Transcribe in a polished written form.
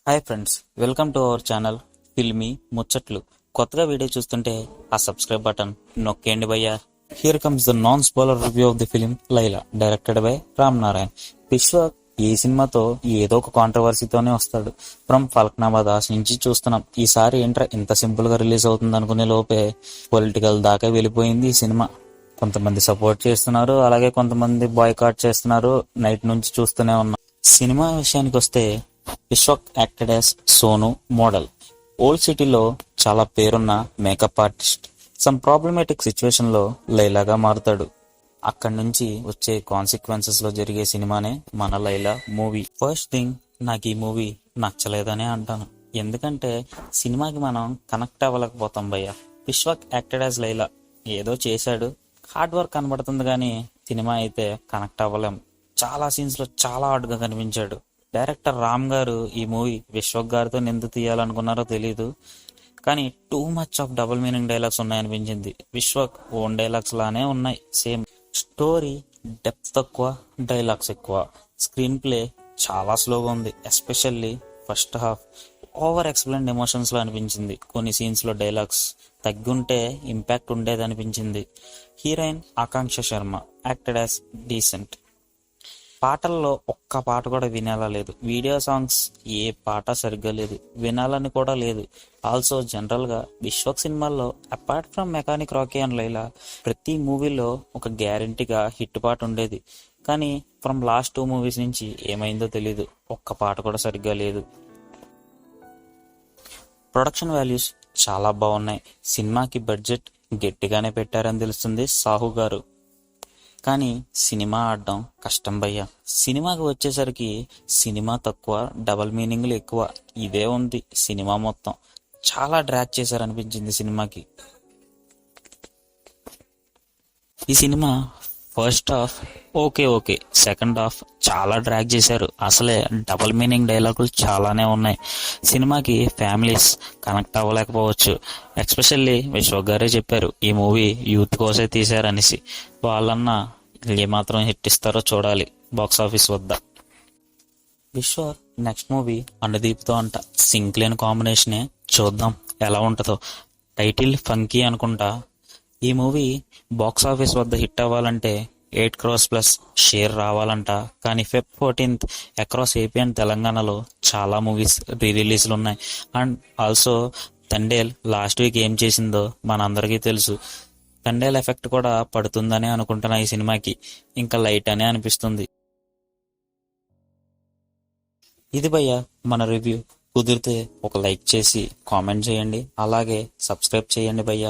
Hi friends, welcome to our channel filmy ముచ్చట్లు. కొత్తగా video చూస్తుంటే ఆ సబ్స్క్రైబ్ బటన్ నొక్కేయండి భయ్యా. Here comes the non spoiler review of the film Laila, directed by Ram Narayan. విశ్వ ఈ సినిమాతో ఏదో ఒక కాంట్రవర్సీతోనే వస్తాడు. ఫ్రమ్ ఫల్క్నామా దాస్ నుంచి చూస్తున్నాం. ఈసారి ఏంట్రా ఇంత సింపుల్ గా రిలీజ్ అవుతుంది అనుకునే లోపే పొలిటికల్ దాకా వెళ్ళిపోయింది ఈ సినిమా. కొంతమంది సపోర్ట్ చేస్తున్నారు, అలాగే కొంతమంది బాయ్కాట్ చేస్తున్నారు. నైట్ నుంచి చూస్తూనే ఉన్నాం. సినిమా విషయానికి వస్తే Vishwak acted as Sonu model. Old సిటీలో చాలా పేరున్న makeup artist some problematic situation లో లైలాగా మారుతాడు. అక్కడి నుంచి వచ్చే కాన్సిక్వెన్సెస్ లో జరిగే సినిమానే మన లైలా మూవీ. ఫస్ట్ థింగ్, నాకు ఈ మూవీ నచ్చలేదనే అంటాను. ఎందుకంటే సినిమాకి మనం కనెక్ట్ అవ్వలేకపోతాం భయ్య. విశ్వక్ యాక్టెడ్ యాజ్ లైలా ఏదో చేశాడు, హార్డ్ వర్క్ కనబడుతుంది, కానీ సినిమా అయితే కనెక్ట్ అవ్వలేం. చాలా సీన్స్ లో చాలా హార్డ్ గా కనిపించాడు. డైరెక్టర్ రామ్ గారు ఈ మూవీ విశ్వక్ గారితో ఎందుకు తీయాలనుకున్నారో తెలీదు, కానీ too much of double meaning dialogues ఉన్నాయనిపించింది. విశ్వక్ ఓన్ డైలాగ్స్ లానే ఉన్నాయి సేమ్. స్టోరీ డెప్త్ తక్కువ, డైలాగ్స్ ఎక్కువ. స్క్రీన్ ప్లే చాలా స్లోగా ఉంది, especially first half. Over explained emotions లో అనిపించింది. కొన్ని సీన్స్ లో డైలాగ్స్ తగ్గుంటే ఇంపాక్ట్ ఉండేది అనిపించింది. హీరోయిన్ ఆకాంక్ష శర్మ యాక్టెడ్ యాజ్ డీసెంట్. పాటల్లో ఒక్క పాట కూడా వినాలా లేదు. వీడియో సాంగ్స్ ఏ పాట సరిగ్గా లేదు, వినాలని కూడా లేదు. ఆల్సో జనరల్ గా విశ్వక్ సినిమాల్లో apart from mechanic Rocky and Laila ప్రతి మూవీలో ఒక గ్యారంటీగా హిట్ పాట ఉండేది. కానీ ఫ్రమ్ లాస్ట్ 2 మూవీస్ నుంచి ఏమైందో తెలీదు, ఒక్క పాట కూడా సరిగ్గా లేదు. ప్రొడక్షన్ వాల్యూస్ చాలా బాగున్నాయి. సినిమాకి బడ్జెట్ గట్టిగానే పెట్టారని తెలుస్తుంది సాహు గారు. కానీ సినిమా ఆడడం కష్టం భయ్య. సినిమాకి వచ్చేసరికి సినిమా తక్కువ, డబల్ మీనింగ్లు ఎక్కువ. ఇదే ఉంది సినిమా మొత్తం. చాలా డ్రాగ్ చేశారనిపించింది సినిమాకి. ఈ cinema first half okay okay, second half చాలా డ్రాగ్ చేశారు. అసలే డబల్ మీనింగ్ డైలాగులు చాలానే ఉన్నాయి. సినిమాకి ఫ్యామిలీస్ కనెక్ట్ అవ్వలేకపోవచ్చు. ఎస్పెషల్లీ విశ్వక్ గారే చెప్పారు ఈ మూవీ యూత్ కోసే తీశారనేసి. వాళ్ళన్నా ఏమాత్రం హిట్ ఇస్తారో చూడాలి బాక్స్ ఆఫీస్ వద్ద. విశ్వక్ నెక్స్ట్ మూవీ అనుదీప్తో అంట. సింక్ లేని కాంబినేషనే, చూద్దాం ఎలా ఉంటుందో. టైటిల్ ఫంకీ అనుకుంటా. ఈ మూవీ బాక్స్ ఆఫీస్ వద్ద హిట్ అవ్వాలంటే 8 crores ప్లస్ షేర్ రావాలంట. కానీ Feb 14th across AP and తెలంగాణలో చాలా మూవీస్ రిలీజ్లు ఉన్నాయి. And also Thandel last week ఏం చేసిందో మనందరికీ తెలుసు. తండేల్ ఎఫెక్ట్ కూడా పడుతుందని అనుకుంటున్నా ఈ సినిమాకి. ఇంకా లైట్ అనే అనిపిస్తుంది. ఇది భయ్య మన రివ్యూ. కుదిరితే ఒక లైక్ చేసి కామెంట్ చేయండి, అలాగే సబ్స్క్రైబ్ చేయండి భయ్య.